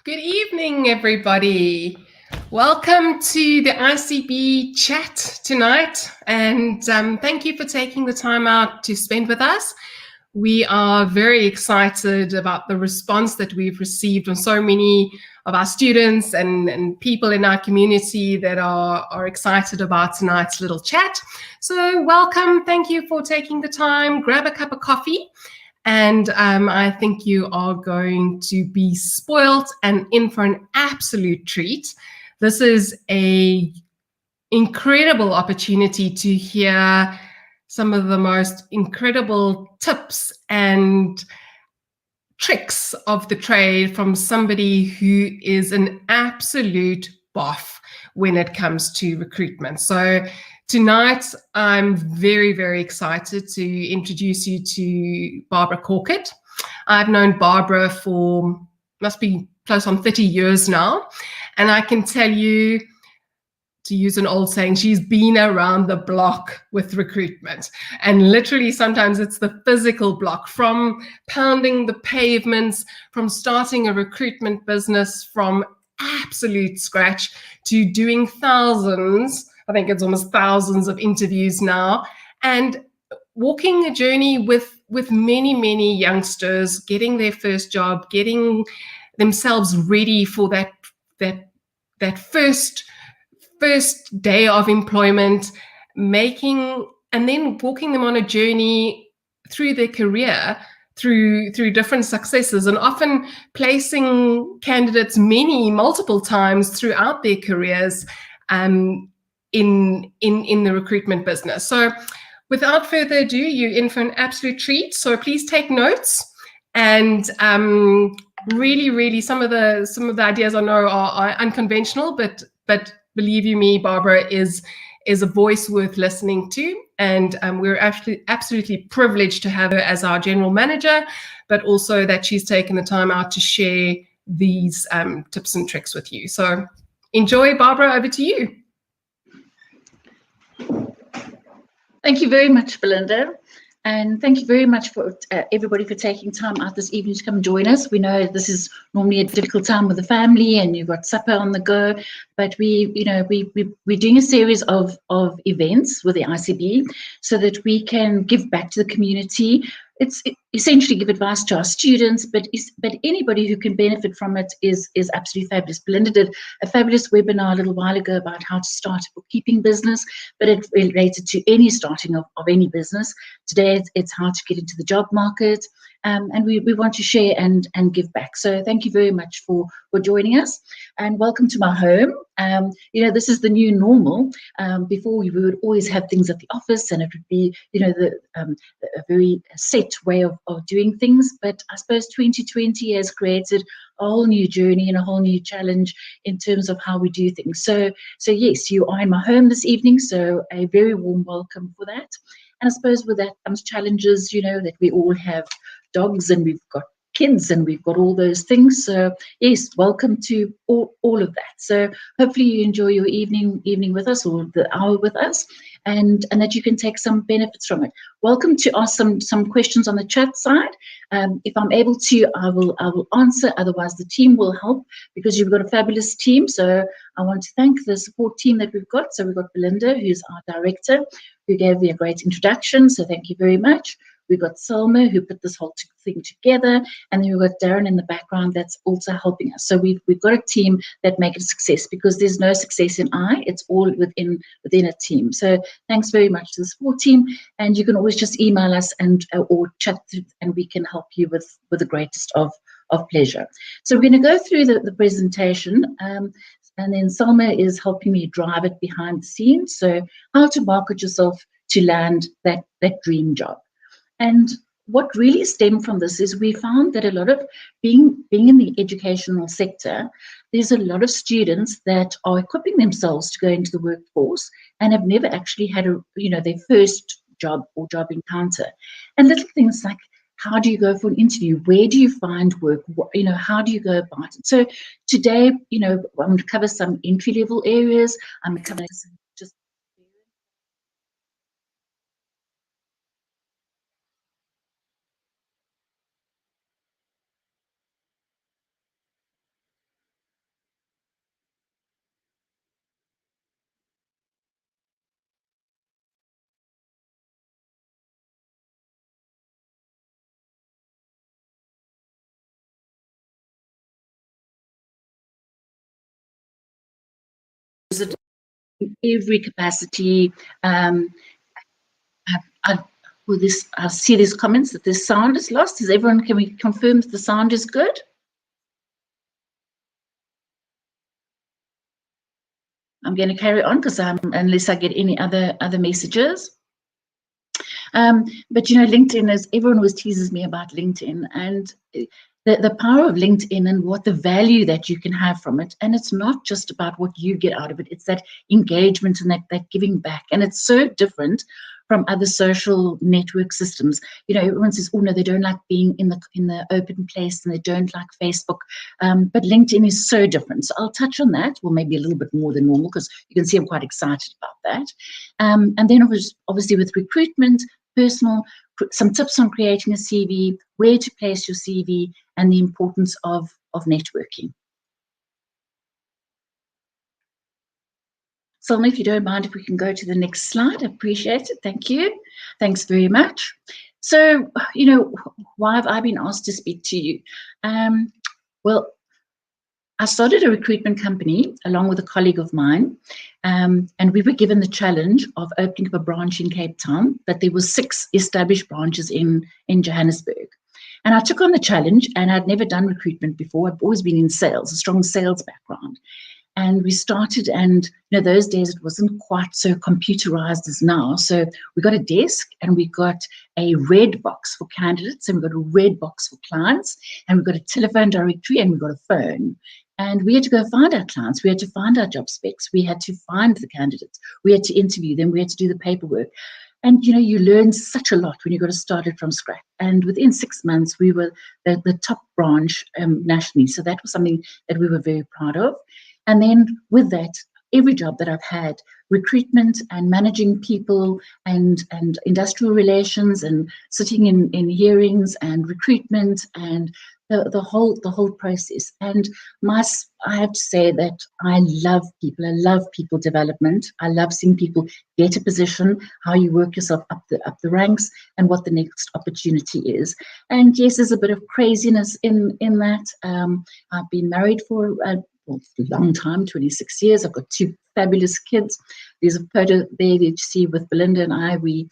Good evening, everybody. Welcome to the ICB chat tonight, and thank you for taking the time out to spend with us. We are very excited about the response that we've received from so many of our students and people in our community that are excited about tonight's little chat. So welcome, thank you for taking the time. Grab a cup of coffee. And I think you are going to be spoilt and in for an absolute treat. This is an incredible opportunity to hear some of the most incredible tips and tricks of the trade from somebody who is an absolute boff when it comes to recruitment. So tonight, I'm very, very excited to introduce you to Barbara Cawcutt. I've known Barbara for, must be close on 30 years now. And I can tell you, to use an old saying, she's been around the block with recruitment. And literally sometimes it's the physical block, from pounding the pavements, from starting a recruitment business from absolute scratch to doing thousands, I think it's almost thousands of interviews now, and walking a journey with many, many youngsters, getting their first job, getting themselves ready for that first day of employment, and then walking them on a journey through their career, through different successes, and often placing candidates multiple times throughout their careers in the recruitment business. So without further ado, you're in for an absolute treat. So please take notes, and really some of the ideas I know are unconventional, but believe you me, Barbara is a voice worth listening to, and we're actually absolutely privileged to have her as our general manager, but also that she's taken the time out to share these tips and tricks with you. So enjoy, Barbara, over to you. Thank you very much, Belinda. And thank you very much for everybody for taking time out this evening to come join us. We know this is normally a difficult time with the family and you've got supper on the go, but we're doing a series of events with the ICB so that we can give back to the community. It's essentially give advice to our students, but anybody who can benefit from it is absolutely fabulous. Belinda did a fabulous webinar a little while ago about how to start a bookkeeping business, but it related to any starting of any business. Today it's how to get into the job market, and we want to share and give back. So thank you very much for joining us, and welcome to my home. This is the new normal. Before we would always have things at the office, and it would be a very set way of doing things. But I suppose 2020 has created a whole new journey and a whole new challenge in terms of how we do things. So yes, you are in my home this evening. So a very warm welcome for that. And I suppose with that comes challenges. That we all have dogs and we've got kids and we've got all those things. So yes, welcome to all of that. So hopefully you enjoy your evening with us, or the hour with us, and that you can take some benefits from it. Welcome to ask some questions on the chat side. If I'm able to, I will answer. Otherwise, the team will help, because you've got a fabulous team. So I want to thank the support team that we've got. So we've got Belinda, who's our director, who gave me a great introduction. So thank you very much. We've got Selma, who put this whole thing together, and then we've got Darren in the background that's also helping us. So we've got a team that make it a success, because there's no success in it's all within a team. So thanks very much to the support team, and you can always just email us or chat through, and we can help you with the greatest of pleasure. So we're going to go through the presentation, and then Selma is helping me drive it behind the scenes. So how to market yourself to land that dream job. And what really stemmed from this is we found that a lot of being in the educational sector, there's a lot of students that are equipping themselves to go into the workforce and have never actually had their first job or job encounter. And little things like, how do you go for an interview? Where do you find work? How do you go about it? So today, I'm going to cover some entry-level areas. I'm going to cover just it in every capacity. I see these comments that the sound is lost. Is everyone, can we confirm that the sound is good? I'm going to carry on because unless I get any other messages. But you know, LinkedIn is, everyone always teases me about LinkedIn and the power of LinkedIn and what the value that you can have from it. And it's not just about what you get out of it. It's that engagement and that giving back. And it's so different from other social network systems. You know, everyone says, oh no, they don't like being in the open place and they don't like Facebook. But LinkedIn is so different. So I'll touch on that, well, maybe a little bit more than normal, because you can see I'm quite excited about that. And then obviously with recruitment, personal, some tips on creating a CV, where to place your CV, and the importance of networking. Selma, if you don't mind, if we can go to the next slide, I appreciate it. Thank you. Thanks very much. So, you know, why have I been asked to speak to you? Well, I started a recruitment company along with a colleague of mine, and we were given the challenge of opening up a branch in Cape Town, but there were 6 established branches in Johannesburg. And I took on the challenge, and I'd never done recruitment before. I'd always been in sales, a strong sales background. And we started, and you know, those days it wasn't quite so computerized as now. So we got a desk and we got a red box for candidates and we got a red box for clients, and we got a telephone directory and we got a phone. And we had to go find our clients. We had to find our job specs. We had to find the candidates. We had to interview them. We had to do the paperwork. And, you know, you learn such a lot when you got to start it from scratch. And within 6 months, we were the top branch nationally. So that was something that we were very proud of. And then with that, every job that I've had, recruitment and managing people and industrial relations and sitting in hearings and recruitment and the whole process. And I have to say that I love people. I love people development. I love seeing people get a position, how you work yourself up the ranks, and what the next opportunity is. And yes, there's a bit of craziness in that. I've been married for a long time, 26 years. I've got 2 fabulous kids. There's a photo there that you see with Belinda and I. We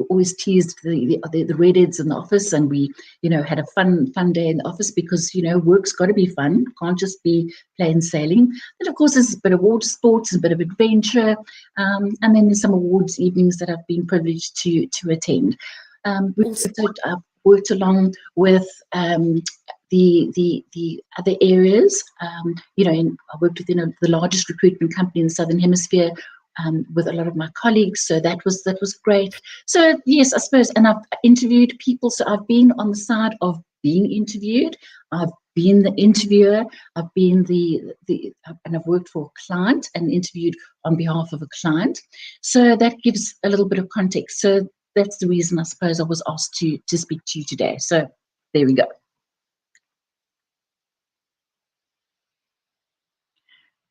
always teased the redheads in the office, and we, you know, had a fun day in the office because, you know, work's got to be fun. It can't just be plain sailing. And of course, there's a bit of water sports, a bit of adventure, and then there's some awards evenings that I've been privileged to attend. We also worked along with the other areas. You know, I worked within the largest recruitment company in the Southern Hemisphere with a lot of my colleagues, so that was great. So yes, I suppose, and I've interviewed people, so I've been on the side of being interviewed. I've been the interviewer. I've been and I've worked for a client and interviewed on behalf of a client. So that gives a little bit of context. So that's the reason I suppose I was asked to speak to you today. So there we go.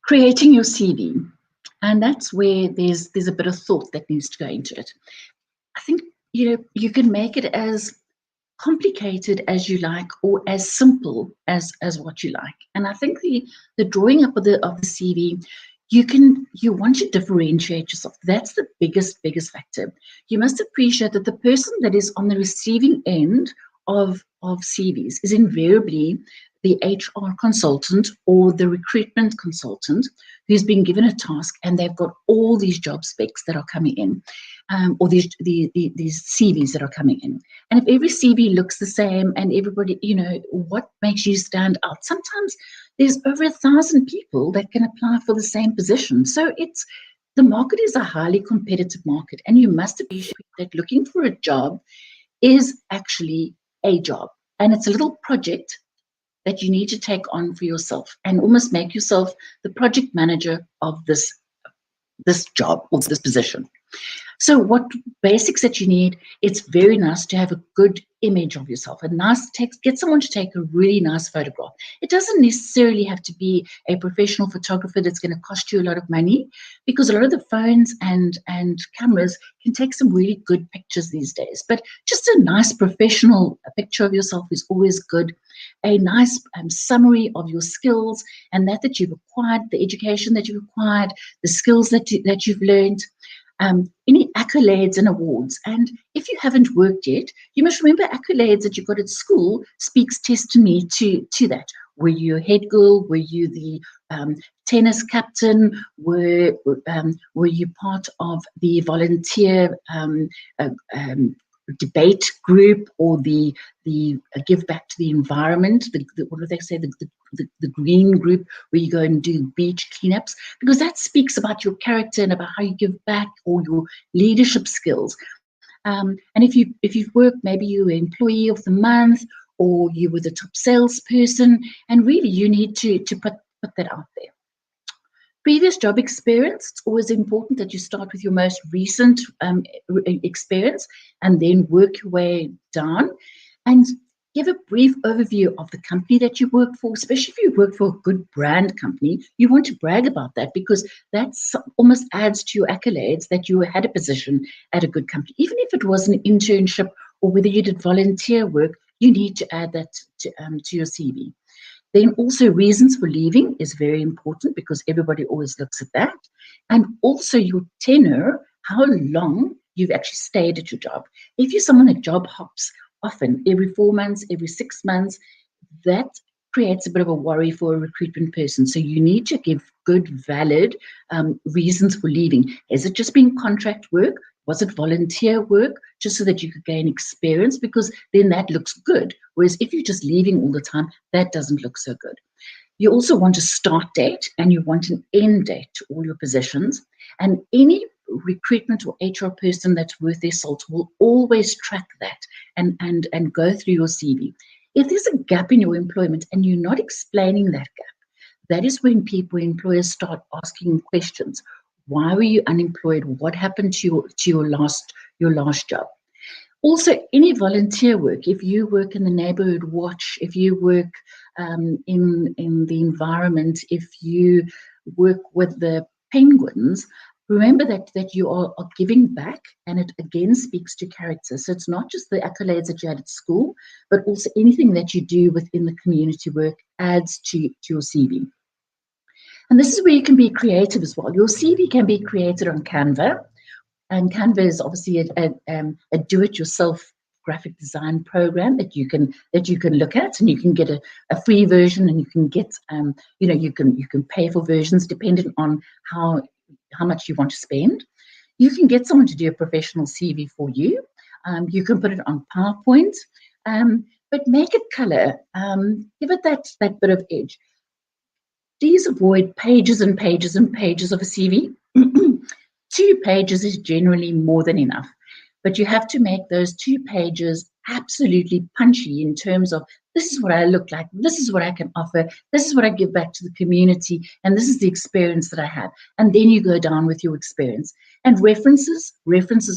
Creating your CV, and that's where there's a bit of thought that needs to go into it. I think, you know, you can make it as complicated as you like or as simple as what you like. And I think the drawing up of the CV, you want to differentiate yourself. That's the biggest factor. You must appreciate that the person that is on the receiving end of CVs is invariably the HR consultant or the recruitment consultant who's been given a task, and they've got all these job specs that are coming in, or these CVs that are coming in. And if every CV looks the same and everybody, you know, what makes you stand out? Sometimes there's over 1,000 people that can apply for the same position. So the market is a highly competitive market, and you must appreciate that looking for a job is actually a job, and it's a little project that you need to take on for yourself and almost make yourself the project manager of this job or this position. So what basics that you need, it's very nice to have a good image of yourself, get someone to take a really nice photograph. It doesn't necessarily have to be a professional photographer that's going to cost you a lot of money, because a lot of the phones and cameras can take some really good pictures these days. But just a nice professional picture of yourself is always good. A nice summary of your skills and that you've acquired, the education that you've acquired, the skills that you've learned. Any accolades and awards. And if you haven't worked yet, you must remember accolades that you got at school speaks testimony to that. Were you a head girl? Were you the tennis captain? Were you part of the volunteer debate group, or the give back to the environment? What do they say? The green group, where you go and do beach cleanups, because that speaks about your character and about how you give back, or your leadership skills. And if you've worked, maybe you were employee of the month, or you were the top salesperson, and really you need to put that out there. Previous job experience, it's always important that you start with your most recent experience and then work your way down, and give a brief overview of the company that you work for. Especially if you work for a good brand company, you want to brag about that, because that almost adds to your accolades that you had a position at a good company. Even if it was an internship or whether you did volunteer work, you need to add that to your CV. Then also reasons for leaving is very important, because everybody always looks at that. And also your tenure, how long you've actually stayed at your job. If you're someone that job hops often, every 4 months, every 6 months, that creates a bit of a worry for a recruitment person. So you need to give good, valid reasons for leaving. Has it just been contract work? Was it volunteer work, just so that you could gain experience? Because then that looks good. Whereas if you're just leaving all the time, that doesn't look so good. You also want a start date and you want an end date to all your positions. And any recruitment or HR person that's worth their salt will always track that and go through your CV. If there's a gap in your employment and you're not explaining that gap, that is when employers start asking questions. Why were you unemployed? What happened to your last job? Also, any volunteer work, if you work in the neighborhood watch, if you work in the environment, if you work with the penguins, remember that you are giving back, and it again speaks to character. So it's not just the accolades that you had at school, but also anything that you do within the community work adds to your CV. And this is where you can be creative as well. Your CV can be created on Canva. And Canva is obviously a do-it-yourself graphic design program that you can look at, and you can get a free version, and you can get you can pay for versions depending on how much you want to spend. You can get someone to do a professional CV for you. You can put it on PowerPoint, but make it color. Give it that bit of edge. Please avoid pages and pages and pages of a CV. 2 pages is generally more than enough, but you have to make those 2 pages absolutely punchy in terms of, this is what I look like, this is what I can offer, this is what I give back to the community, and this is the experience that I have. And then you go down with your experience. And references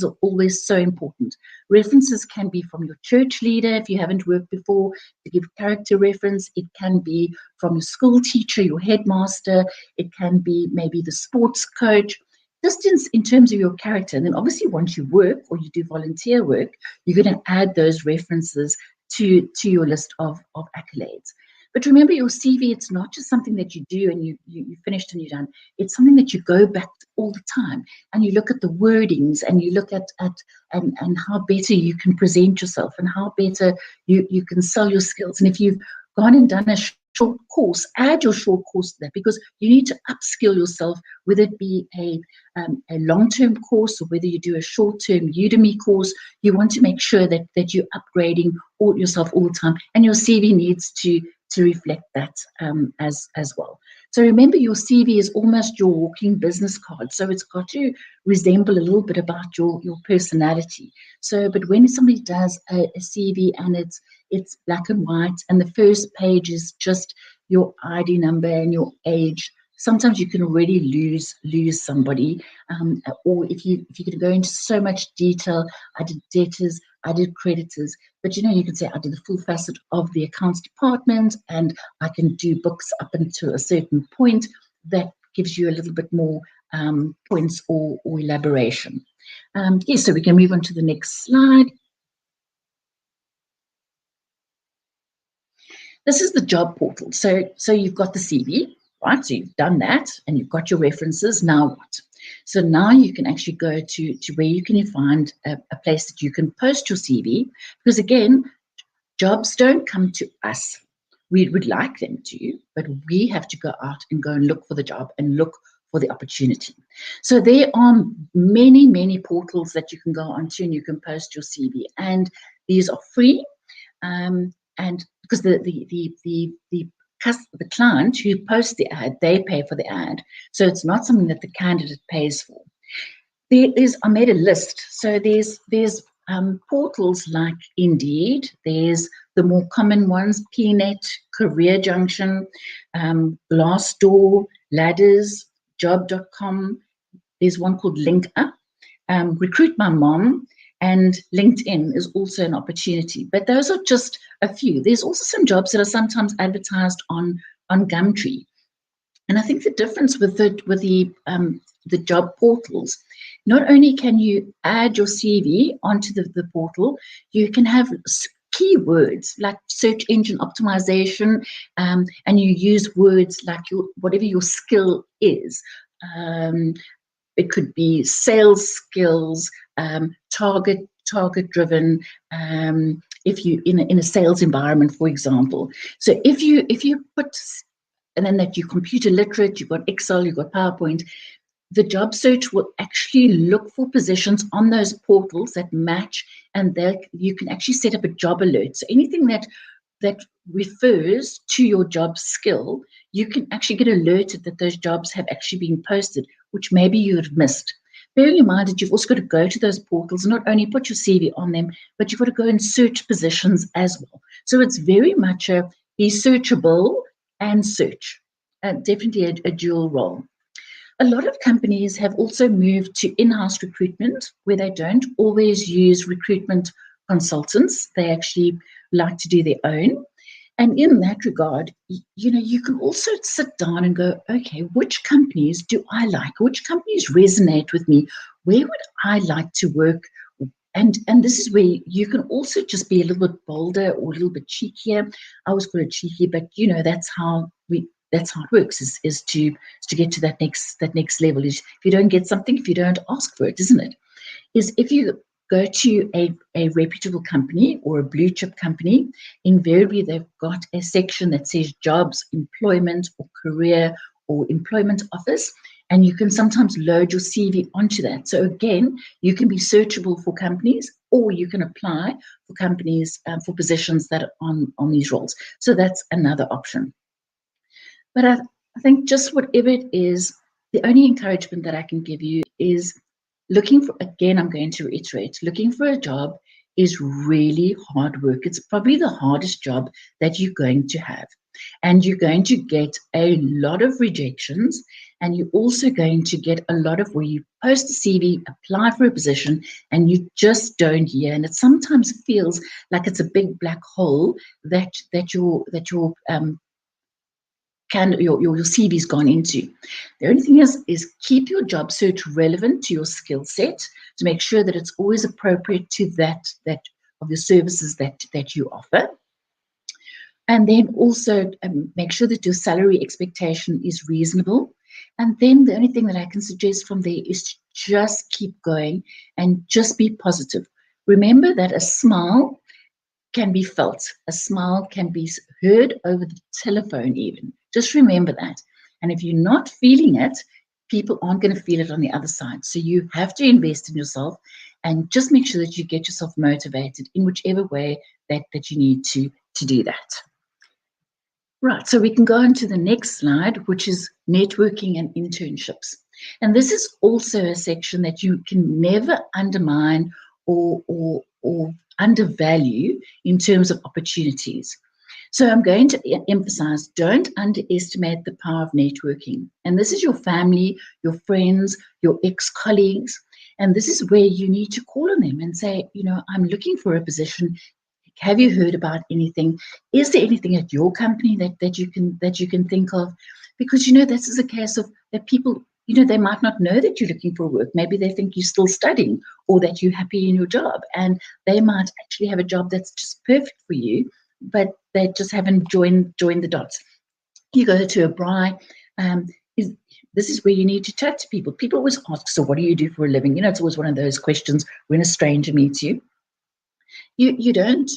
are always so important. References can be from your church leader if you haven't worked before, to give character reference. It can be from your school teacher, your headmaster. It can be maybe the sports coach. Just in terms of your character. And then obviously once you work or you do volunteer work, you're going to add those references to your list of accolades. But remember, your CV, it's not just something that you do and you finished and you're done. It's something that you go back to all the time, and you look at the wordings, and you look at and how better you can present yourself, and how better you can sell your skills. And if you've gone and done a short course, add your short course to that, because you need to upskill yourself, whether it be a long-term course or whether you do a short-term Udemy course. You want to make sure that you're upgrading yourself all the time, and your CV needs to reflect that as well. So remember, your CV is almost your walking business card. So it's got to resemble a little bit about your personality. So, but when somebody does a CV and it's black and white, and the first page is just your ID number and your age, sometimes you can already lose somebody, or if you're going to go into so much detail, I did debtors, I did creditors, but you can say I did the full facet of the accounts department, and I can do books up until a certain point. That gives you a little bit more points or elaboration. Yes, so we can move on to the next slide. This is the job portal. So you've got the CV, right? So you've done that and you've got your references. Now what? So now you can actually go to where you can find a place that you can post your CV, because again, jobs don't come to us. We would like them to, but we have to go out and go and look for the job and look for the opportunity. So there are many, many portals that you can go onto and you can post your CV, and these are free. And because the client who posts the ad, they pay for the ad, so it's not something that the candidate pays for. I made a list. So there's portals like Indeed. There's the more common ones: PNet, Career Junction, Glassdoor, Ladders, Job.com. There's one called LinkUp, Recruit My Mom, and LinkedIn is also an opportunity. But those are just a few. There's also some jobs that are sometimes advertised on Gumtree. And I think the difference with the job portals, not only can you add your CV onto the portal, you can have keywords like search engine optimization, and you use words like whatever your skill is. It could be sales skills, target driven. If you in a sales environment, for example. So if you put, and then that you're computer literate, you've got Excel, you've got PowerPoint, the job search will actually look for positions on those portals that match, and you can actually set up a job alert. So anything that refers to your job skill, you can actually get alerted that those jobs have actually been posted, which maybe you have missed. Bearing in mind that you've also got to go to those portals, not only put your CV on them, but you've got to go and search positions as well. So it's very much be searchable and search, definitely a dual role. A lot of companies have also moved to in-house recruitment, where they don't always use recruitment consultants. They actually like to do their own. And in that regard, you can also sit down and go, okay, which companies do I like? Which companies resonate with me? Where would I like to work? And this is where you can also just be a little bit bolder or a little bit cheekier. I always call it cheeky, but that's how it works, is to get to that next level. Is if you don't get something, if you don't ask for it, isn't it? Is if you go to a reputable company or a blue chip company, invariably they've got a section that says jobs, employment, or career or employment offers, and you can sometimes load your CV onto that. So again, you can be searchable for companies, or you can apply for companies for positions that are on these roles. So that's another option. But I think just whatever it is, the only encouragement that I can give you is looking for, again, I'm going to reiterate, looking for a job is really hard work. It's probably the hardest job that you're going to have. And you're going to get a lot of rejections, and you're also going to get a lot of where you post a CV, apply for a position, and you just don't hear. And it sometimes feels like it's a big black hole that your CV's gone into. The only thing is keep your job search relevant to your skill set, to make sure that it's always appropriate to that of the services that you offer. And then also make sure that your salary expectation is reasonable. And then the only thing that I can suggest from there is to just keep going and just be positive. Remember that a smile can be felt. A smile can be heard over the telephone even. Just remember that. And if you're not feeling it, people aren't going to feel it on the other side. So you have to invest in yourself and just make sure that you get yourself motivated in whichever way that you need to do that. Right, so we can go on to the next slide, which is networking and internships. And this is also a section that you can never undermine or undervalue in terms of opportunities. So I'm going to emphasize, don't underestimate the power of networking. And this is your family, your friends, your ex-colleagues. And this is where you need to call on them and say, I'm looking for a position. Have you heard about anything? Is there anything at your company that you can think of? Because this is a case of that people, they might not know that you're looking for work. Maybe they think you're still studying or that you're happy in your job, and they might actually have a job that's just perfect for you, but they just haven't joined the dots. You go to a braai. This is where you need to chat to people. People always ask, so what do you do for a living? It's always one of those questions when a stranger meets you. You don't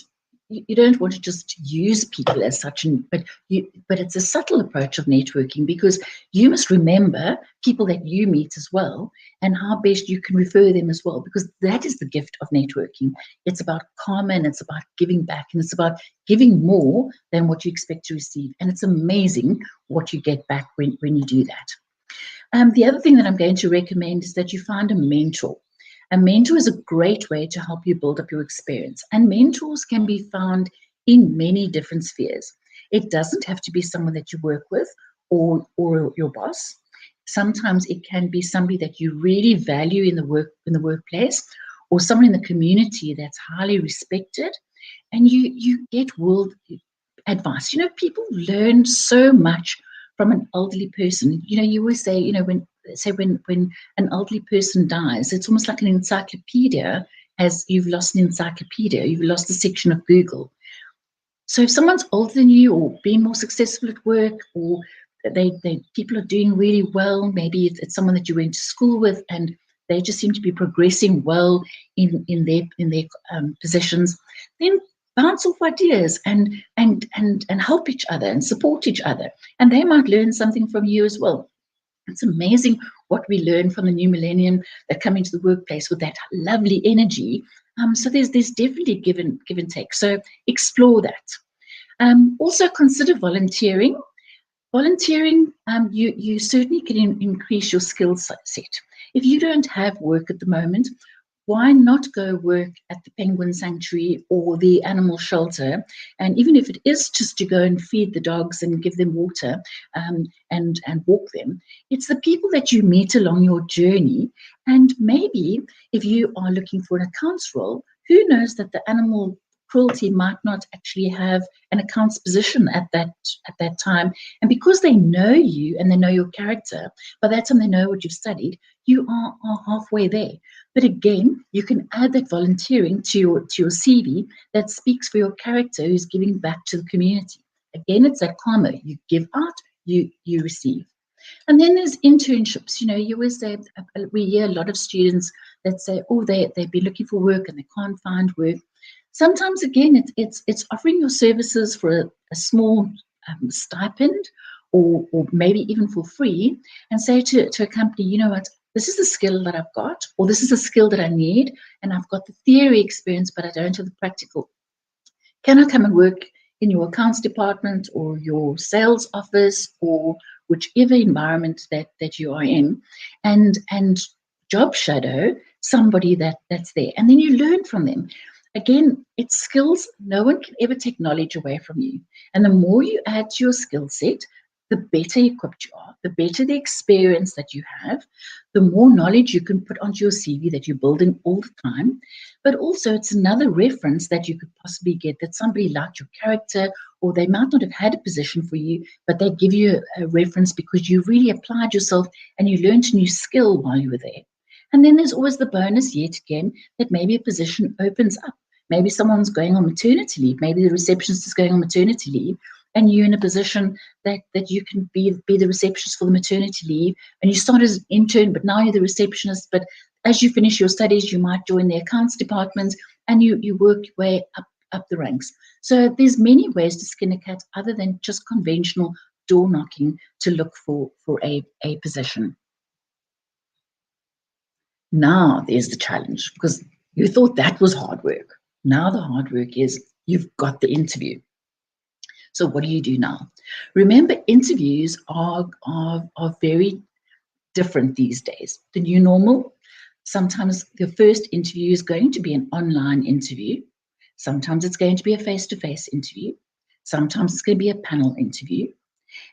want to just use people as such, but it's a subtle approach of networking, because you must remember people that you meet as well and how best you can refer them as well, because that is the gift of networking. It's about karma, and it's about giving back, and it's about giving more than what you expect to receive. And it's amazing what you get back when you do that. The other thing that I'm going to recommend is that you find a mentor. A mentor is a great way to help you build up your experience, and mentors can be found in many different spheres. It doesn't have to be someone that you work with or your boss. Sometimes it can be somebody that you really value in the workplace, or someone in the community that's highly respected, and you get world advice. People learn so much from an elderly person. You always say, when an elderly person dies, it's almost like an encyclopedia. As you've lost an encyclopedia, you've lost a section of Google. So if someone's older than you, or being more successful at work, or people are doing really well, maybe it's someone that you went to school with, and they just seem to be progressing well in their positions, then bounce off ideas and help each other and support each other, and they might learn something from you as well. It's amazing what we learn from the new millennium that come into the workplace with that lovely energy. So there's definitely give and take. So explore that. Also consider volunteering. Volunteering, you certainly can increase your skill set. If you don't have work at the moment, why not go work at the penguin sanctuary or the animal shelter? And even if it is just to go and feed the dogs and give them water and walk them, it's the people that you meet along your journey. And maybe if you are looking for an accounts role, who knows that the animal cruelty might not actually have an accounts position at that time. And because they know you and they know your character, by that time they know what you've studied, you are halfway there. But again, you can add that volunteering to your CV that speaks for your character who's giving back to the community. Again, it's that karma. You give out, you receive. And then there's internships. You always say, we hear a lot of students that say, they've been looking for work and they can't find work. Sometimes, again, it's offering your services for a small stipend, or maybe even for free, and say to a company, you know what, this is the skill that I've got, or this is the skill that I need, and I've got the theory experience, but I don't have the practical. Can I come and work in your accounts department or your sales office or whichever environment that you are in, and job shadow somebody that's there, and then you learn from them. Again, it's skills. No one can ever take knowledge away from you. And the more you add to your skill set, the better equipped you are, the better the experience that you have, the more knowledge you can put onto your CV that you're building all the time. But also it's another reference that you could possibly get, that somebody liked your character, or they might not have had a position for you, but they give you a reference because you really applied yourself and you learned a new skill while you were there. And then there's always the bonus yet again, that maybe a position opens up. Maybe someone's going on maternity leave. Maybe the receptionist is going on maternity leave, and you're in a position that you can be the receptionist for the maternity leave. And you start as an intern, but now you're the receptionist. But as you finish your studies, you might join the accounts department, and you work your way up the ranks. So there's many ways to skin a cat other than just conventional door knocking to look for a position. Now there's the challenge, because you thought that was hard work. Now the hard work is you've got the interview. So what do you do now? Remember, interviews are very different these days. The new normal, sometimes the first interview is going to be an online interview. Sometimes it's going to be a face-to-face interview. Sometimes it's going to be a panel interview.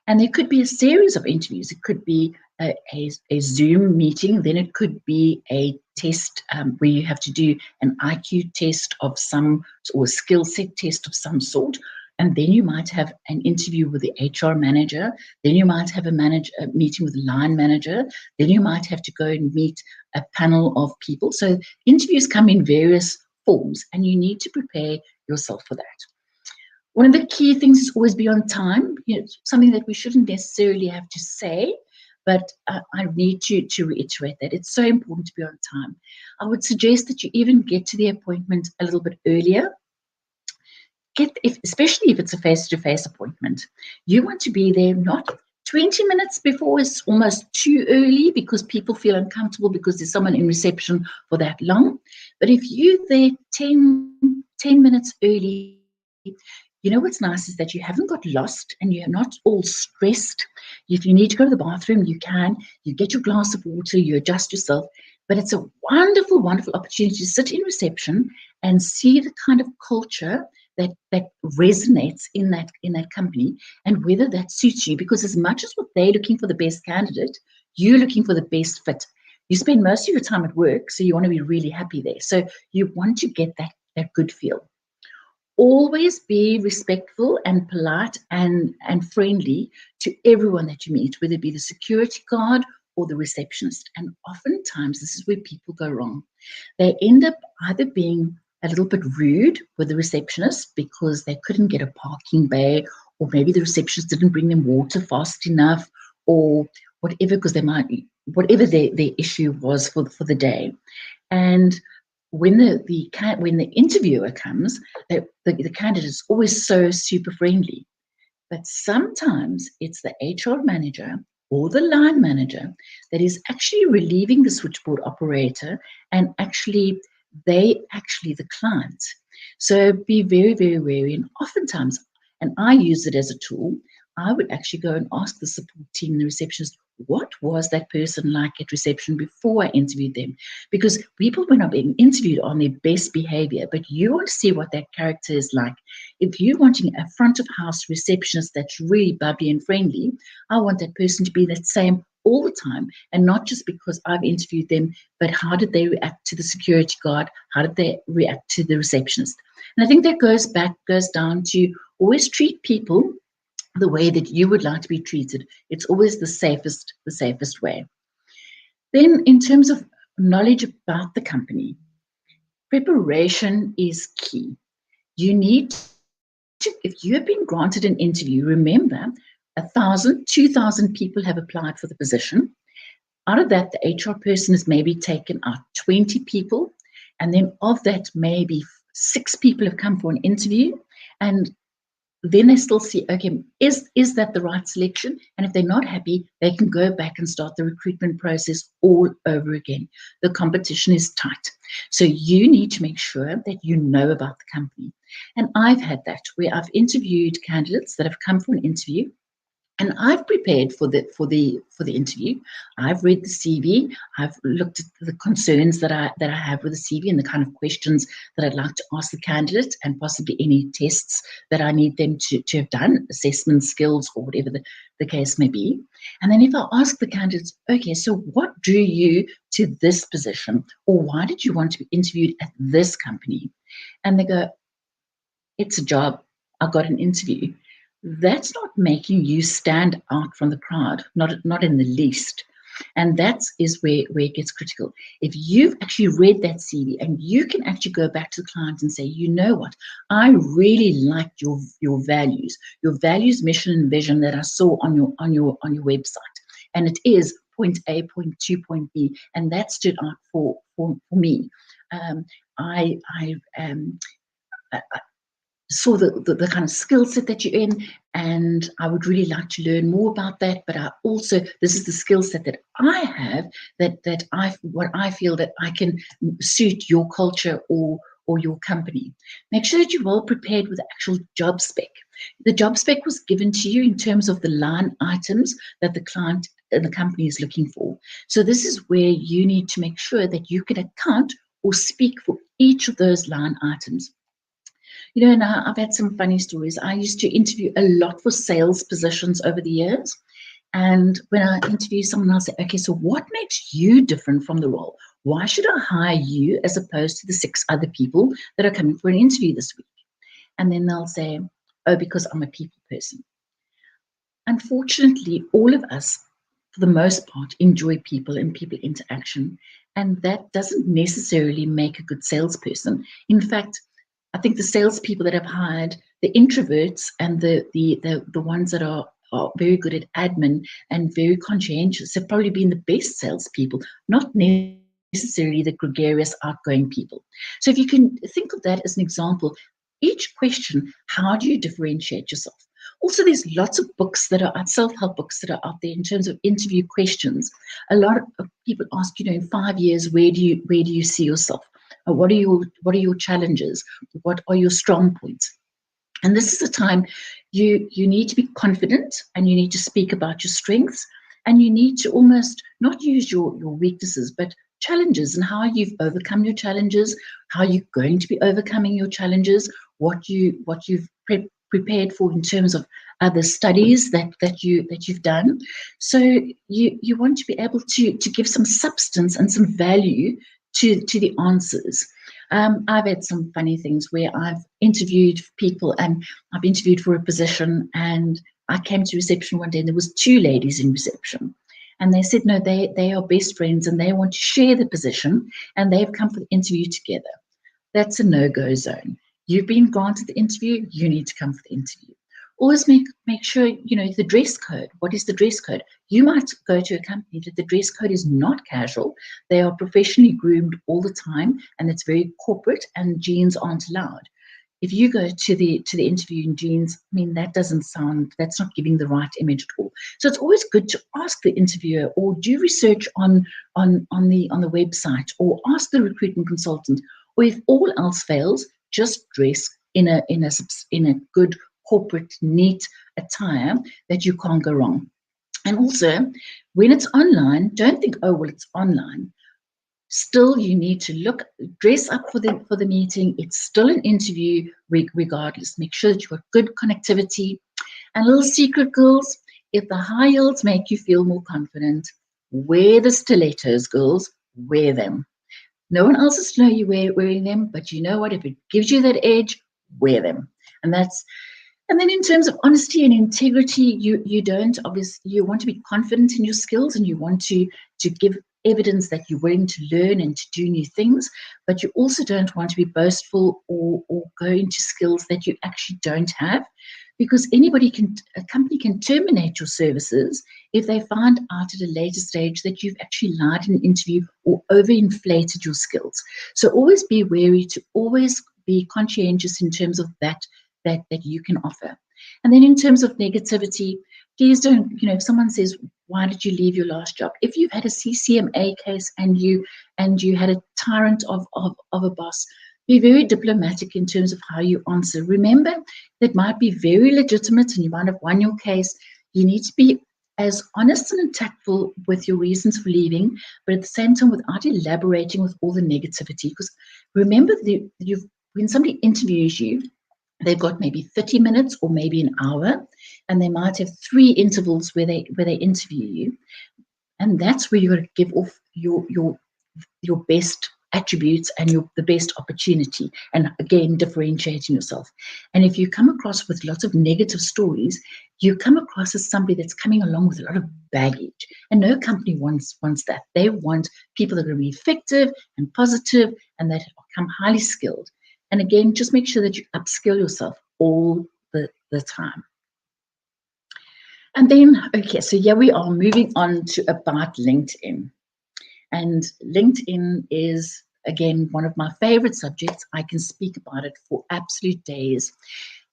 And there could be a series of interviews. It could be a Zoom meeting. Then it could be a test where you have to do an IQ test of some, or a skill set test of some sort. And then you might have an interview with the HR manager. Then you might have a meeting with the line manager. Then you might have to go and meet a panel of people. So interviews come in various forms, and you need to prepare yourself for that. One of the key things is always be on time. Something that we shouldn't necessarily have to say, but I need to reiterate that it's so important to be on time. I would suggest that you even get to the appointment a little bit earlier. Especially if it's a face-to-face appointment, you want to be there not 20 minutes before. Is almost too early because people feel uncomfortable because there's someone in reception for that long. But if you're there 10 minutes early, you know what's nice is that you haven't got lost and you're not all stressed. If you need to go to the bathroom, you can. You get your glass of water, you adjust yourself. But it's a wonderful, wonderful opportunity to sit in reception and see the kind of culture that resonates in that company, and whether that suits you. Because as much as what they're looking for the best candidate, you're looking for the best fit. You spend most of your time at work, so you want to be really happy there. So you want to get that good feel. Always be respectful and polite and friendly to everyone that you meet, whether it be the security guard or the receptionist. And oftentimes this is where people go wrong. They end up either being a little bit rude with the receptionist because they couldn't get a parking bay, or maybe the receptionist didn't bring them water fast enough, or whatever, because whatever their issue was for the day. And when the interviewer comes, the candidate is always so super friendly. But sometimes it's the HR manager or the line manager that is actually relieving the switchboard operator, and the client. So be very, very wary. And oftentimes, and I use it as a tool, I would actually go and ask the support team, the receptionist, what was that person like at reception before I interviewed them? Because people, when are being interviewed, on their best behavior, but you want to see what that character is like. If you're wanting a front of house receptionist that's really bubbly and friendly, I want that person to be that same all the time, and not just because I've interviewed them, but how did they react to the security guard? How did they react to the receptionist? And I think that goes down to always treat people the way that you would like to be treated. It's always the safest way. Then in terms of knowledge about the company, preparation is key. You need to, if you have been granted an interview, remember 1,000, 2,000 people have applied for the position. Out of that, the HR person has maybe taken out 20 people. And then of that, maybe 6 people have come for an interview. And then they still see, okay, is that the right selection? And if they're not happy, they can go back and start the recruitment process all over again. The competition is tight. So you need to make sure that you know about the company. And I've had that where I've interviewed candidates that have come for an interview, and I've prepared for the interview. I've read the CV. I've looked at the concerns that I have with the CV and the kind of questions that I'd like to ask the candidate, and possibly any tests that I need them to have done, assessment skills or whatever the case may be. And then if I ask the candidates, okay, so what drew you to this position, or why did you want to be interviewed at this company? And they go, it's a job. I got an interview. That's not making you stand out from the crowd, not in the least. And that is where it gets critical. If you've actually read that CV and you can actually go back to the client and say, you know what, I really liked your values, mission and vision that I saw on your website, and it is point A, point 2, point B, and that stood out for me. I saw the kind of skill set that you're in, and I would really like to learn more about that. But this is the skill set that I have, what I feel that I can suit your culture or your company. Make sure that you're well prepared with the actual job spec. The job spec was given to you in terms of the line items that the client and the company is looking for. So this is where you need to make sure that you can account or speak for each of those line items. You know, and I've had some funny stories. I used to interview a lot for sales positions over the years. And when I interview someone, I'll say, okay, so what makes you different from the role? Why should I hire you as opposed to the 6 other people that are coming for an interview this week? And then they'll say, oh, because I'm a people person. Unfortunately, all of us, for the most part, enjoy people and people interaction. And that doesn't necessarily make a good salesperson. In fact, I think the salespeople that I've hired, the introverts and the ones that are very good at admin and very conscientious have probably been the best salespeople, not necessarily the gregarious, outgoing people. So if you can think of that as an example, each question, how do you differentiate yourself? Also, there's lots of books that are self-help books that are out there in terms of interview questions. A lot of people ask, you know, in 5 years, where do you see yourself? What are your challenges? What are your strong points? And this is a time you need to be confident, and you need to speak about your strengths, and you need to almost not use your weaknesses, but challenges and how you've overcome your challenges, how you're going to be overcoming your challenges, what you've prepared for in terms of other studies that you've done. So you want to be able to give some substance and some value to the answers. I've had some funny things where I've interviewed people, and I've interviewed for a position, and I came to reception one day and there was 2 ladies in reception, and they said no, they are best friends and they want to share the position and they've come for the interview together. That's a no-go zone. You've been granted the interview, you need to come for the interview. Always make sure, you know, the dress code. What is the dress code? You might go to a company that the dress code is not casual. They are professionally groomed all the time, and it's very corporate, and jeans aren't allowed. If you go to the interview in jeans, I mean, that's not giving the right image at all. So it's always good to ask the interviewer, or do research on the website, or ask the recruitment consultant, or if all else fails, just dress in a good corporate, neat attire that you can't go wrong. And also, when it's online, don't think, oh, well, it's online. Still, you need to dress up for the meeting. It's still an interview regardless. Make sure that you've got good connectivity. And a little secret, girls, if the high heels make you feel more confident, wear the stilettos, girls, wear them. No one else is to know you're wearing them, but you know what? If it gives you that edge, wear them. And then in terms of honesty and integrity, you want to be confident in your skills, and you want to give evidence that you're willing to learn and to do new things, but you also don't want to be boastful or go into skills that you actually don't have, because a company can terminate your services if they find out at a later stage that you've actually lied in an interview or overinflated your skills. So always be wary to always be conscientious in terms of that you can offer. And then in terms of negativity, please don't, if someone says, why did you leave your last job? If you've had a CCMA case and you had a tyrant of a boss, be very diplomatic in terms of how you answer. Remember, that might be very legitimate and you might have won your case. You need to be as honest and tactful with your reasons for leaving, but at the same time without elaborating with all the negativity. Because remember, when somebody interviews you, they've got maybe 30 minutes or maybe an hour, and they might have 3 intervals where they interview you, and that's where you've got to give off your best attributes and the best opportunity, and again differentiating yourself. And if you come across with lots of negative stories, you come across as somebody that's coming along with a lot of baggage, and no company wants that. They want people that are really effective and positive and that come highly skilled. And again, just make sure that you upskill yourself all the time. And then, okay, so here we are moving on to about LinkedIn. And LinkedIn is, again, one of my favorite subjects. I can speak about it for absolute days.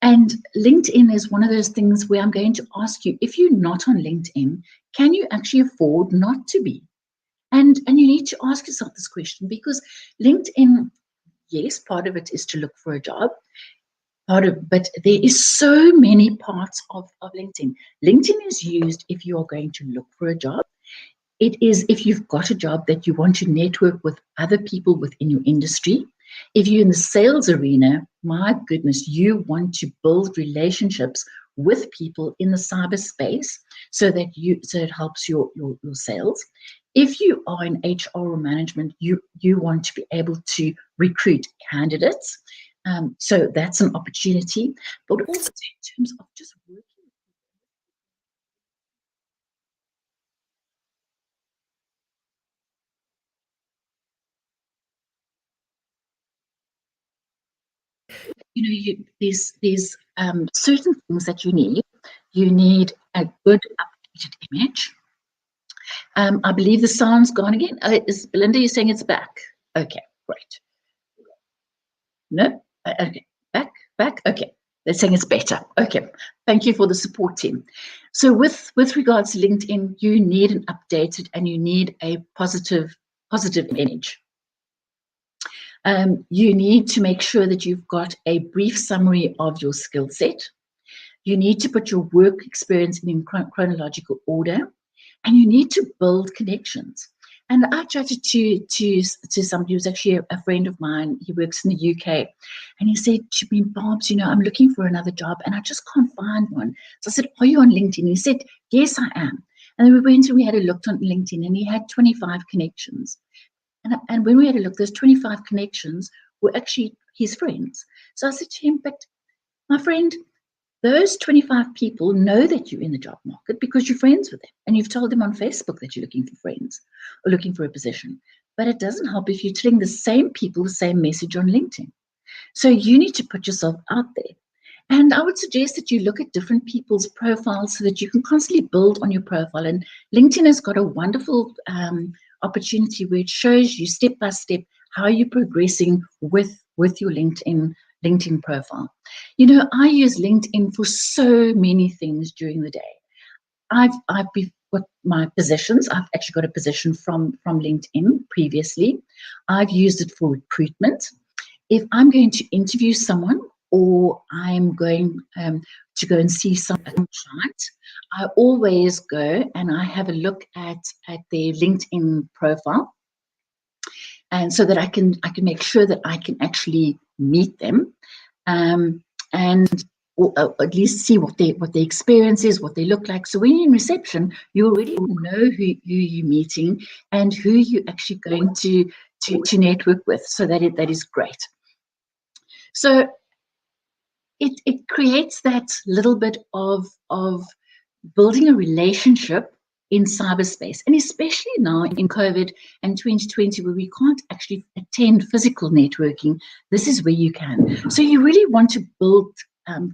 And LinkedIn is one of those things where I'm going to ask you, if you're not on LinkedIn, can you actually afford not to be? And you need to ask yourself this question, because LinkedIn, yes, part of it is to look for a job, but there is so many parts of LinkedIn. LinkedIn is used if you are going to look for a job. It is if you've got a job that you want to network with other people within your industry. If you're in the sales arena, my goodness, you want to build relationships with people in the cyberspace so that it helps your sales. If you are in HR or management, you want to be able to recruit candidates. So that's an opportunity. But also in terms of just working. There's certain things that you need. You need a good updated image. I believe the sound's gone again. Is Belinda, you're saying it's back? Okay, great. No? Okay, back. Okay, they're saying it's better. Okay, thank you for the support team. So with regards to LinkedIn, you need an updated and you need a positive image. You need to make sure that you've got a brief summary of your skill set. You need to put your work experience in chronological order, and you need to build connections. And I chatted to somebody who's actually a friend of mine. He works in the UK, and he said to me, "Bobs, I'm looking for another job, and I just can't find one." So I said, "Are you on LinkedIn?" He said, "Yes, I am." And then we went and we had a look on LinkedIn, and he had 25 connections. And when we had a look, those 25 connections were actually his friends. So I said to him, "But my friend, those 25 people know that you're in the job market because you're friends with them and you've told them on Facebook that you're looking for friends or looking for a position. But it doesn't help if you're telling the same people the same message on LinkedIn. So you need to put yourself out there. And I would suggest that you look at different people's profiles so that you can constantly build on your profile. And LinkedIn has got a wonderful opportunity where it shows you step by step how you're progressing with your LinkedIn profile. I use LinkedIn for so many things during the day. I've got my positions. I've actually got a position from LinkedIn previously. I've used it for recruitment. If I'm going to interview someone or I'm going to go and see some client, I always go and I have a look at their LinkedIn profile, and so that I can make sure that I can actually meet them, and or at least see what their experience is, what they look like. So when you're in reception, you already know who you're meeting and who you're actually going to network with. So that is great. So it creates that little bit of building a relationship in cyberspace, and especially now in COVID and 2020, where we can't actually attend physical networking, this is where you can. So you really want to build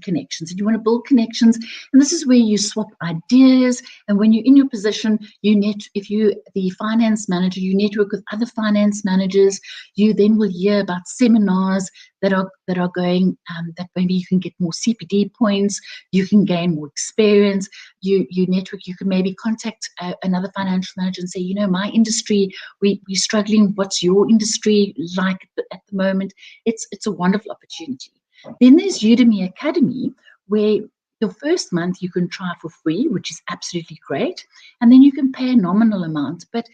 connections, and you want to build connections, and this is where you swap ideas. And when you're in your position, if you're the finance manager, you network with other finance managers. You then will hear about seminars that are going, that maybe you can get more CPD points, you can gain more experience. You network. You can maybe contact another financial manager and say, my industry, we're struggling. What's your industry like at the moment? It's a wonderful opportunity. Then there's Udemy Academy, where the first month you can try for free, which is absolutely great, and then you can pay a nominal amount. But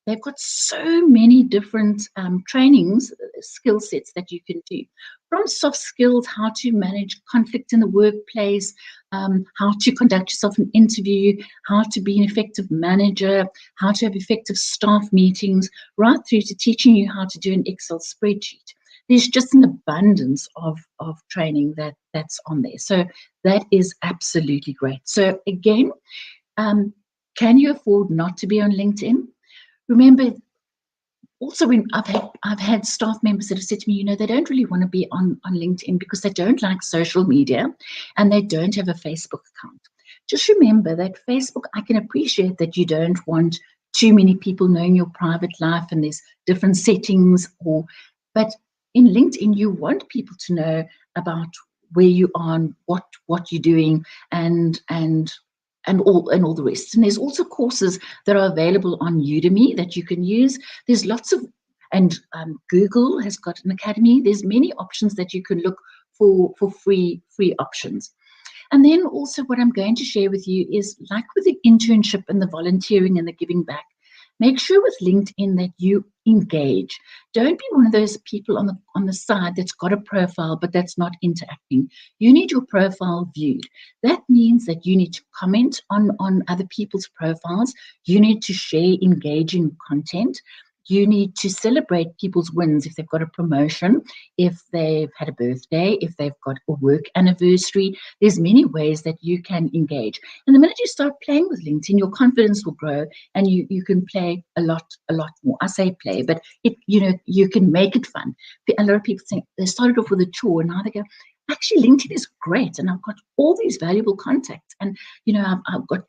they've got so many different trainings, skill sets that you can do, from soft skills, how to manage conflict in the workplace, how to conduct yourself in an interview, how to be an effective manager, how to have effective staff meetings, right through to teaching you how to do an Excel spreadsheet. There's just an abundance of training that's on there. So that is absolutely great. So again, can you afford not to be on LinkedIn? Remember, also when I've had staff members that have said to me, they don't really want to be on LinkedIn because they don't like social media and they don't have a Facebook account. Just remember that Facebook, I can appreciate that you don't want too many people knowing your private life and there's different settings, but in LinkedIn, you want people to know about where you are and what you're doing and all the rest. And there's also courses that are available on Udemy that you can use. There's lots of, and Google has got an academy. There's many options that you can look for free options. And then also what I'm going to share with you is, like with the internship and the volunteering and the giving back, Make sure with LinkedIn that you engage. Don't be one of those people on the side that's got a profile but that's not interacting. You need your profile viewed. That means that you need to comment on other people's profiles. You need to share engaging content. You need to celebrate people's wins if they've got a promotion, if they've had a birthday, if they've got a work anniversary. There's many ways that you can engage. And the minute you start playing with LinkedIn, your confidence will grow and you can play a lot more. I say play, but you can make it fun. A lot of people think they started off with a chore and now they go, actually, LinkedIn is great and I've got all these valuable contacts and, I've got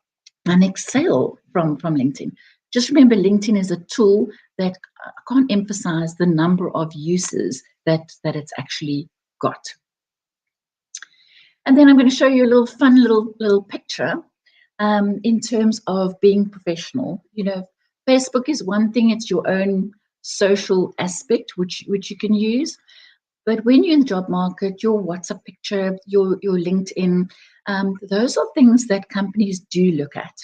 my next sale from LinkedIn. Just remember, LinkedIn is a tool that I can't emphasize the number of uses that it's actually got. And then I'm going to show you a little fun little picture in terms of being professional. Facebook is one thing; it's your own social aspect which you can use. But when you're in the job market, your WhatsApp picture, your LinkedIn, those are things that companies do look at.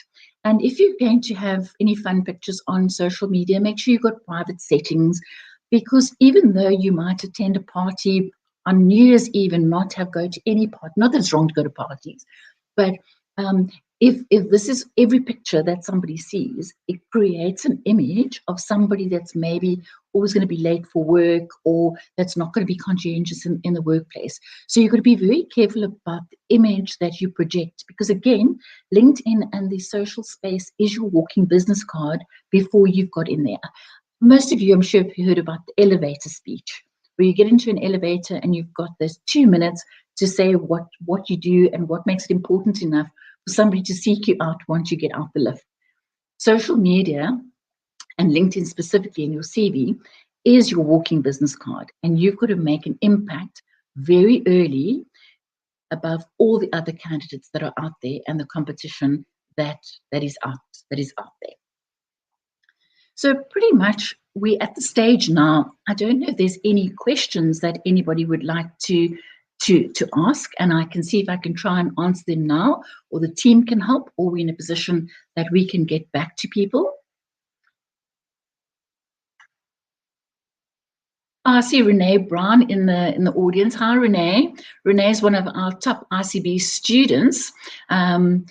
And if you're going to have any fun pictures on social media, make sure you've got private settings, because even though you might attend a party on New Year's Eve and not go to any party, not that it's wrong to go to parties, but if this is every picture that somebody sees, it creates an image of somebody that's maybe always going to be late for work or that's not going to be conscientious in the workplace. So you've got to be very careful about the image that you project, because again, LinkedIn and the social space is your walking business card before you've got in there. Most of you, I'm sure, have heard about the elevator speech, where you get into an elevator and you've got those 2 minutes to say what you do and what makes it important enough for somebody to seek you out once you get out the lift. Social media, and LinkedIn specifically in your CV, is your walking business card. And you've got to make an impact very early above all the other candidates that are out there and the competition that is out there. So pretty much we're at the stage now. I don't know if there's any questions that anybody would like to ask, and I can see if I can try and answer them now, or the team can help, or we're in a position that we can get back to people. I see Renee Brown in the audience. Hi, Renee. Renee is one of our top ICB students and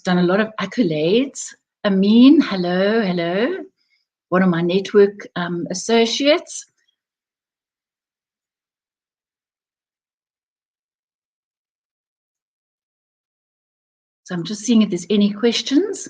done a lot of accolades. Amin, hello. One of my network associates. So I'm just seeing if there's any questions.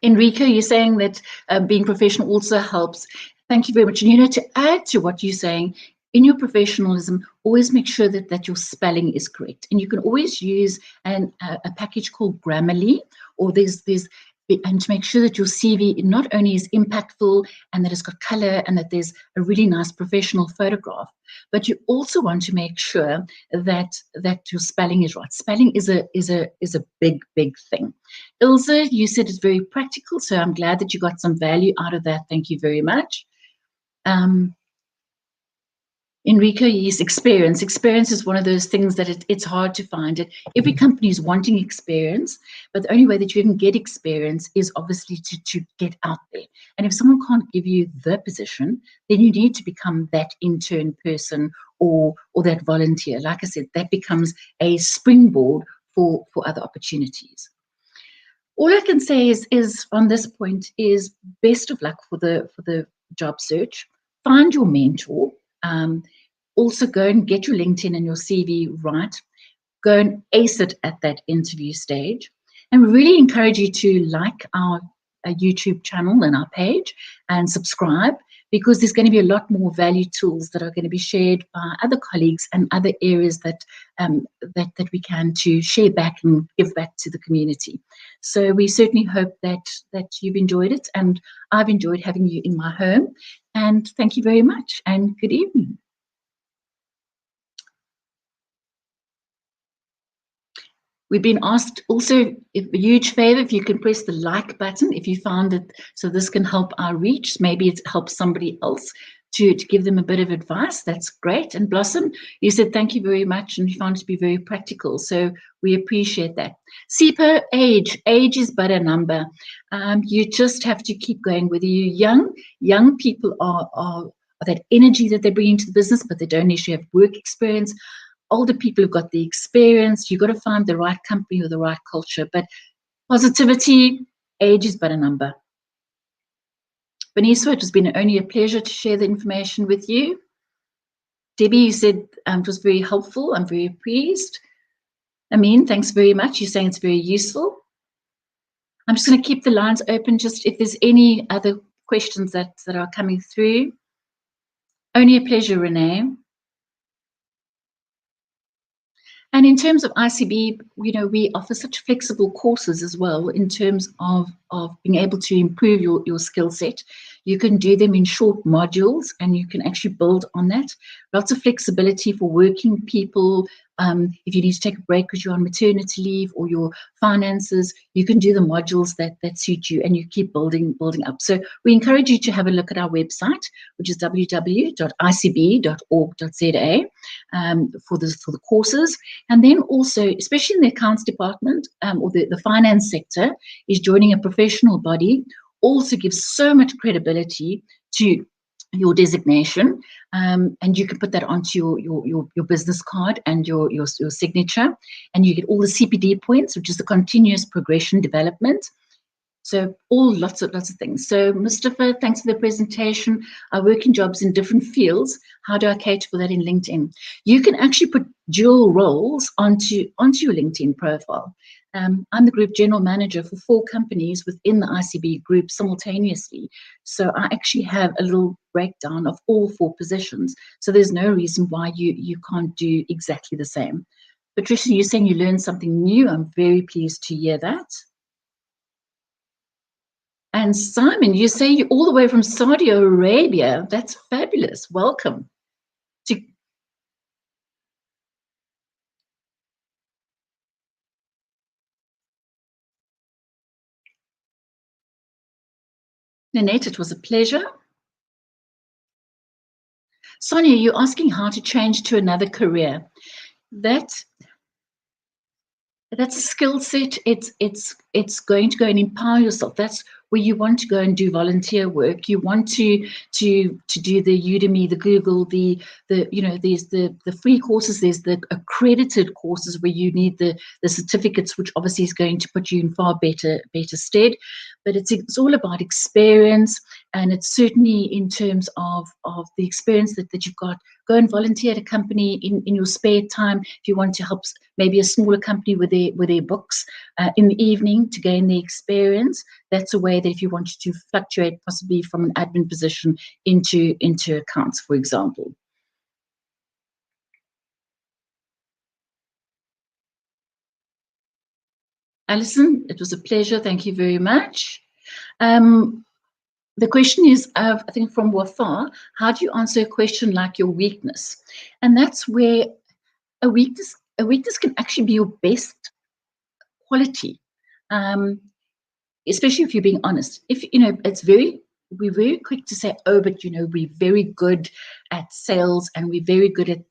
Enrico, you're saying that being professional also helps. Thank you very much. And to add to what you're saying, in your professionalism, always make sure that your spelling is correct. And you can always use a package called Grammarly, or and to make sure that your CV not only is impactful and that it's got color and that there's a really nice professional photograph, but you also want to make sure that your spelling is right. Spelling is a big thing. Ilse, you said it's very practical, so I'm glad that you got some value out of that. Thank you very much. Enrico, yes, experience. Experience is one of those things that it's hard to find. Every company is wanting experience, but the only way that you can get experience is obviously to get out there. And if someone can't give you the position, then you need to become that intern person or that volunteer. Like I said, that becomes a springboard for other opportunities. All I can say is on this point is best of luck for the job search. Find your mentor. Also go and get your LinkedIn and your CV right. Go and ace it at that interview stage. And we really encourage you to like our YouTube channel and our page and subscribe, because there's going to be a lot more value tools that are going to be shared by other colleagues and other areas that we can to share back and give back to the community. So we certainly hope that you've enjoyed it, and I've enjoyed having you in my home. And thank you very much, and good evening. We've been asked also, a huge favor, if you can press the like button if you found it, so this can help our reach. Maybe it helps somebody else to give them a bit of advice. That's great. And Blossom, you said thank you very much, and you found it to be very practical. So we appreciate that. Sipa, age is but a number. You just have to keep going. Whether you're young people are that energy that they bring into the business, but they don't necessarily have work experience. Older people have got the experience. You've got to find the right company or the right culture. But positivity, age is but a number. Beniso, it has been only a pleasure to share the information with you. Debbie, you said it was very helpful. I'm very pleased. Amin, thanks very much. You're saying it's very useful. I'm just going to keep the lines open, just if there's any other questions that are coming through. Only a pleasure, Renee. And in terms of ICB, we offer such flexible courses as well in terms of being able to improve your skill set. You can do them in short modules and you can actually build on that. Lots of flexibility for working people. If you need to take a break because you're on maternity leave or your finances, you can do the modules that suit you and you keep building up. So we encourage you to have a look at our website, which is www.icb.org.za for the courses. And then also, especially in the accounts department or the finance sector, is joining a professional body also gives so much credibility to your designation, and you can put that onto your business card and your signature, and you get all the CPD points, which is the continuous progression development. So lots of things. So Mustafa, thanks for the presentation. I work in jobs in different fields. How do I cater for that in LinkedIn? You can actually put dual roles onto your LinkedIn profile. I'm the group general manager for 4 companies within the ICB group simultaneously. So I actually have a little breakdown of all 4 positions. So there's no reason why you can't do exactly the same. Patricia, you're saying you learned something new. I'm very pleased to hear that. And Simon, you say you're all the way from Saudi Arabia. That's fabulous. Welcome. Nanette, it was a pleasure. Sonia, you're asking how to change to another career. That's a skill set. It's going to go and empower yourself. That's where you want to go and do volunteer work. You want to do the Udemy, the Google, there's the free courses, there's the accredited courses where you need the certificates, which obviously is going to put you in far better stead. But it's all about experience, and it's certainly in terms of the experience that you've got. Go and volunteer at a company in your spare time if you want to help maybe a smaller company with their books in the evening to gain the experience. That's a way that if you wanted to fluctuate possibly from an admin position into accounts, for example. Alison, it was a pleasure. Thank you very much. The question is, I think from Wafa, how do you answer a question like your weakness? And that's where a weakness can actually be your best quality, especially if you're being honest. If we're very quick to say, oh, but we're very good at sales and we're very good at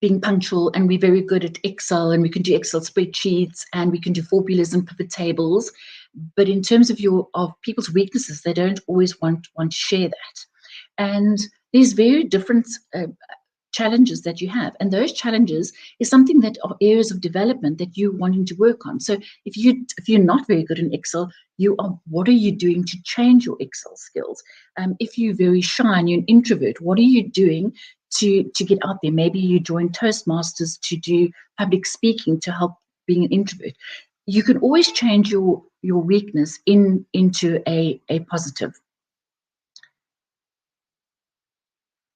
being punctual and we're very good at Excel and we can do Excel spreadsheets and we can do formulas and pivot tables. But in terms of people's weaknesses, they don't always want to share that. And there's very different challenges that you have, and those challenges is something that are areas of development that you're wanting to work on. So if you're not very good in Excel, what are you doing to change your Excel skills? If you're very shy and you're an introvert, what are you doing to get out there? Maybe you join Toastmasters to do public speaking to help being an introvert. You can always change your weakness into a positive.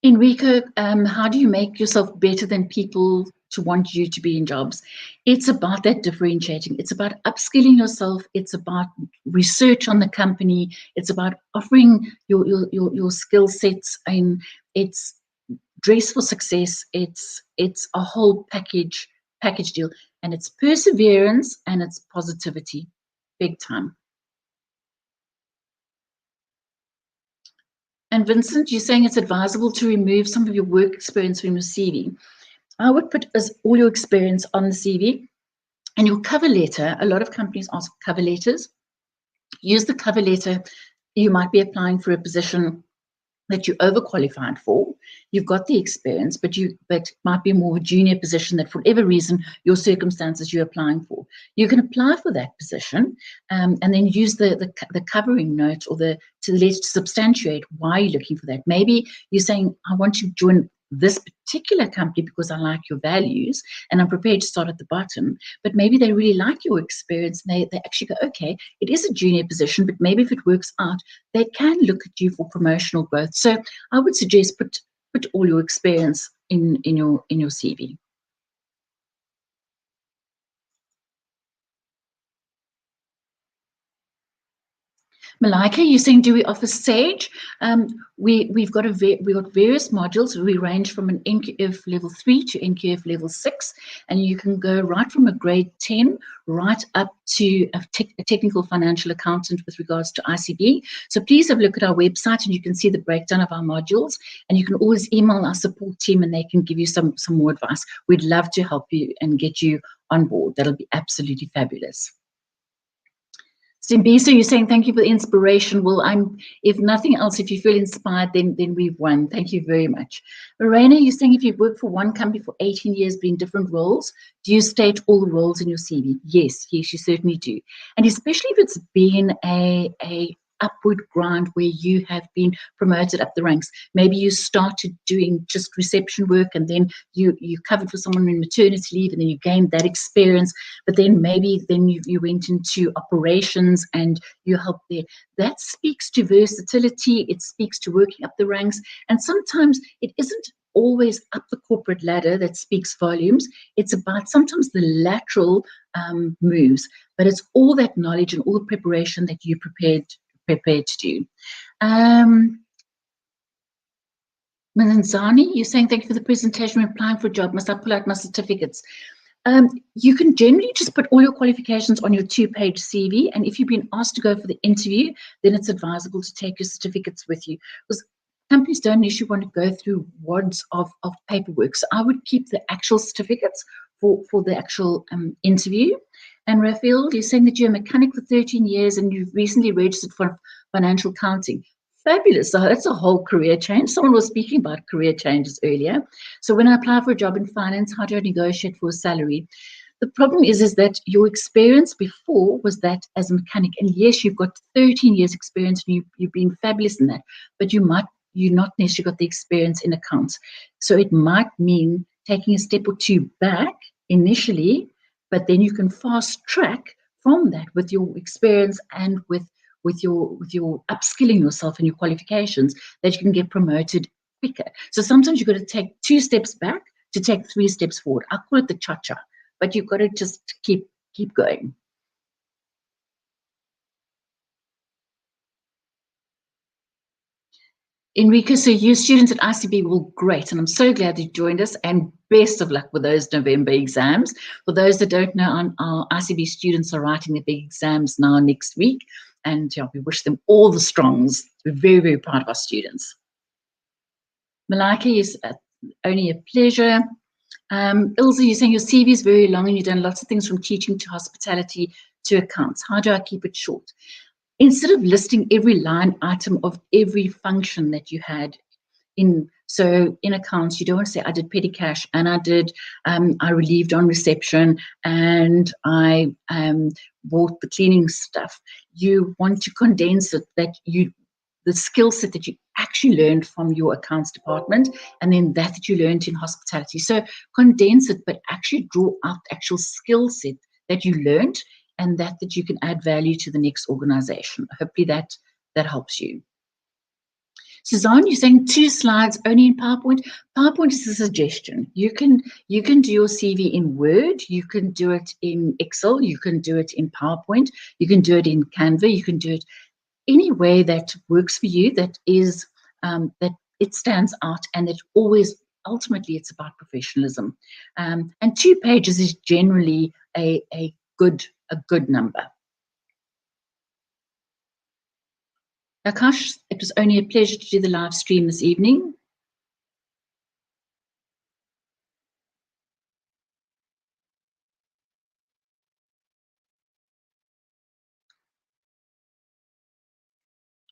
Enrico, how do you make yourself better than people to want you to be in jobs? It's about that differentiating. It's about upskilling yourself. It's about research on the company. It's about offering your skill sets, and it's dress for success. It's a whole package deal, and it's perseverance and it's positivity, big time. And Vincent, you're saying it's advisable to remove some of your work experience from your CV. I would put all your experience on the CV. And your cover letter, a lot of companies ask for cover letters. Use the cover letter. You might be applying for a position that you're overqualified for. You've got the experience, but might be more of a junior position that for whatever reason, your circumstances you're applying for. You can apply for that position and then use the covering note or to substantiate why you're looking for that. Maybe you're saying, I want to join this particular company because I like your values and I'm prepared to start at the bottom, but maybe they really like your experience and they actually go, okay, it is a junior position, but maybe if it works out, they can look at you for promotional growth. So I would suggest put all your experience in your CV. Malika, you're saying, do we offer Sage? We've got various modules. We range from an NQF level 3 to NQF level 6, and you can go right from a grade 10 right up to a technical financial accountant with regards to ICB. So please have a look at our website and you can see the breakdown of our modules, and you can always email our support team and they can give you some more advice. We'd love to help you and get you on board. That'll be absolutely fabulous. Simbiso, you're saying thank you for the inspiration. Well, if nothing else, if you feel inspired, then we've won. Thank you very much. Lorena, you're saying if you've worked for one company for 18 years, but in different roles, do you state all the roles in your CV? Yes, you certainly do. And especially if it's been a upward grind where you have been promoted up the ranks. Maybe you started doing just reception work and then you covered for someone in maternity leave and then you gained that experience, but then maybe you went into operations and you helped there. That speaks to versatility. It speaks to working up the ranks. And sometimes it isn't always up the corporate ladder that speaks volumes. It's about sometimes the lateral moves, but it's all that knowledge and all the preparation that you prepared to do. Manzani, you're saying thank you for the presentation. When applying for a job, must I pull out my certificates? You can generally just put all your qualifications on your 2-page CV, and if you've been asked to go for the interview, then it's advisable to take your certificates with you, because companies don't usually want to go through wads of paperwork. So I would keep the actual certificates for the actual interview. And Raphael, you're saying that you're a mechanic for 13 years and you've recently registered for financial accounting. Fabulous. So that's a whole career change. Someone was speaking about career changes earlier. So when I apply for a job in finance, how do I negotiate for a salary? The problem is that your experience before was that as a mechanic. And yes, you've got 13 years experience and you've been fabulous in that, but you not necessarily got the experience in accounts. So it might mean taking a step or two back initially, but then you can fast track from that with your experience and with your upskilling yourself and your qualifications, that you can get promoted quicker. So sometimes you've got to take 2 steps back to take 3 steps forward. I call it the cha-cha, but you've got to just keep going. Enrico, so you students at ICB were great, and I'm so glad you joined us, and best of luck with those November exams. For those that don't know, our ICB students are writing their big exams now next week, and we wish them all the strongs. We're very, very proud of our students. Malika, is only a pleasure. Ilse, you're saying your CV is very long and you've done lots of things from teaching to hospitality to accounts. How do I keep it short? Instead of listing every line item of every function that you had in accounts, you don't want to say I did petty cash and I relieved on reception and I bought the cleaning stuff. You want to condense it, the skill set that you actually learned from your accounts department, and then that you learned in hospitality. So condense it, but actually draw out the actual skill set that you learned, and that you can add value to the next organization. Hopefully that helps you. Suzanne, you're saying 2 slides only in PowerPoint. PowerPoint is a suggestion. You can do your CV in Word, you can do it in Excel, you can do it in PowerPoint, you can do it in Canva, you can do it any way that works for you, that is that it stands out, and that always ultimately it's about professionalism. And 2 pages is generally a good number. Akash, it was only a pleasure to do the live stream this evening.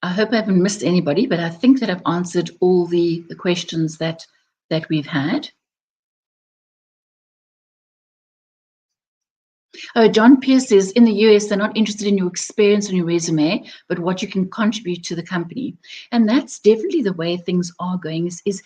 I hope I haven't missed anybody, but I think that I've answered all the questions that we've had. Oh, John Pierce says, in the US, they're not interested in your experience on your resume, but what you can contribute to the company. And that's definitely the way things are going, is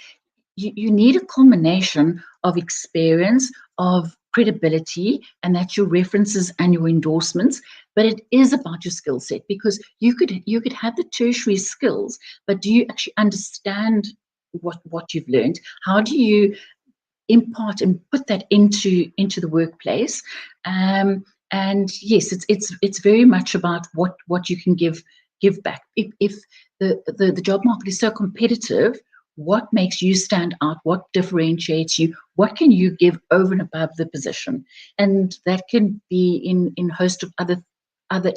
you need a combination of experience, of credibility, and that's your references and your endorsements. But it is about your skill set, because you could have the tertiary skills, but do you actually understand what you've learned? How do you impart and put that into the workplace? And yes, it's very much about what you can give back. If the job market is so competitive, what makes you stand out? What differentiates you? What can you give over and above the position? And that can be in a host of other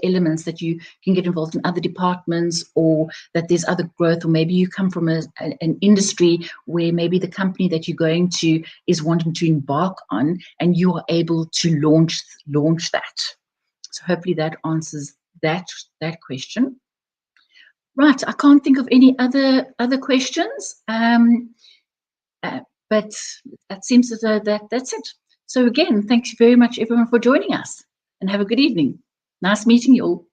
elements, that you can get involved in other departments, or that there's other growth, or maybe you come from an industry where maybe the company that you're going to is wanting to embark on, and you are able to launch that. So hopefully that answers that question. Right, I can't think of any other questions, but that seems that's it. So again, thank you very much, everyone, for joining us, and have a good evening. Nice meeting you all.